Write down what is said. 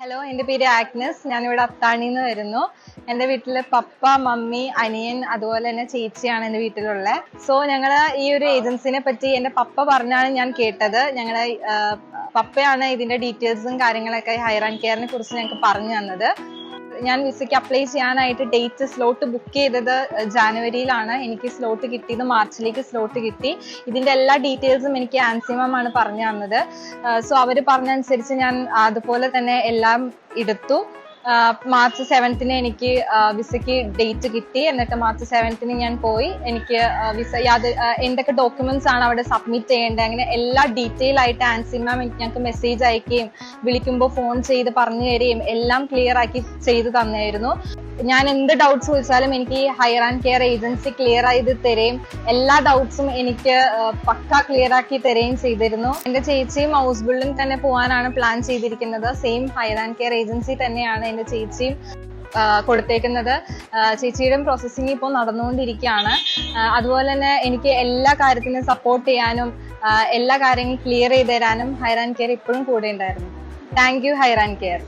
Hello, എൻ്റെ പേര് Agnes. ഞാനിവിടെ അത്താണിന്ന് വരുന്നു. എൻ്റെ വീട്ടില് പപ്പ, മമ്മി, അനിയൻ, അതുപോലെ തന്നെ ചേച്ചിയാണ് എൻ്റെ വീട്ടിലുള്ളത്. സോ ഞങ്ങള് ഈ ഒരു ഏജൻസിനെ പറ്റി എൻ്റെ പപ്പ പറഞ്ഞാണ് ഞാൻ കേട്ടത്. പപ്പയാണ് ഇതിന്റെ ഡീറ്റെയിൽസും കാര്യങ്ങളൊക്കെ ഹൈർ ആൻഡ് കെയറിനെ കുറിച്ച് ഞങ്ങൾക്ക് പറഞ്ഞു തന്നത്. ഞാൻ വിസയ്ക്ക് അപ്ലൈ ചെയ്യാനായിട്ട് ഡേറ്റ് സ്ലോട്ട് ബുക്ക് ചെയ്തത് ജാനുവരിയിലാണ്. എനിക്ക് സ്ലോട്ട് കിട്ടിയത് മാർച്ചിലേക്ക് സ്ലോട്ട് കിട്ടി. ഇതിന്റെ എല്ലാ ഡീറ്റെയിൽസും എനിക്ക് ആൻസി മാം ആണ് പറഞ്ഞു തന്നത്. സോ അവർ പറഞ്ഞനുസരിച്ച് ഞാൻ അതുപോലെ തന്നെ എല്ലാം എടുത്തു. മാർച്ച് 7 എനിക്ക് വിസയ്ക്ക് ഡേറ്റ് കിട്ടി. എന്നിട്ട് മാർച്ച് 7 ഞാൻ പോയി. എനിക്ക് വിസ എന്തൊക്കെ ഡോക്യുമെന്റ്സ് ആണ് അവിടെ സബ്മിറ്റ് ചെയ്യേണ്ടത്, അങ്ങനെ എല്ലാ ഡീറ്റെയിൽ ആയിട്ട് ആൻസി മാം ഞങ്ങൾക്ക് മെസ്സേജ് അയക്കുകയും വിളിക്കുമ്പോൾ ഫോൺ ചെയ്ത് പറഞ്ഞു തരികയും എല്ലാം ക്ലിയർ ആക്കി ചെയ്തു തന്നായിരുന്നു. ഞാൻ എന്ത് ഡൗട്ട്സ് ചോദിച്ചാലും എനിക്ക് higher and care agency clear ചെയ്ത് തരുകയും എല്ലാ ഡൗട്ട്സും എനിക്ക് പക്ക ക്ലിയർ ആക്കി തരുകയും ചെയ്തിരുന്നു. എൻ്റെ ചേച്ചിയും ഹൗസ് ബിൽഡിംഗ് തന്നെ പോകാനാണ് പ്ലാൻ ചെയ്തിരിക്കുന്നത്. Same higher and care agency തന്നെയാണ് എൻ്റെ ചേച്ചിയും കൊടുത്തേക്കുന്നത്. ചേച്ചിയുടെ പ്രോസസ്സിങ് ഇപ്പോൾ നടന്നുകൊണ്ടിരിക്കുകയാണ്. അതുപോലെ തന്നെ എനിക്ക് എല്ലാ കാര്യത്തിനും സപ്പോർട്ട് ചെയ്യാനും എല്ലാ കാര്യങ്ങളും ക്ലിയർ ചെയ്ത് തരാനും ഹയർ ആൻഡ് കെയർ ഇപ്പോഴും കൂടെ ഉണ്ടായിരുന്നു. Thank you higher and care.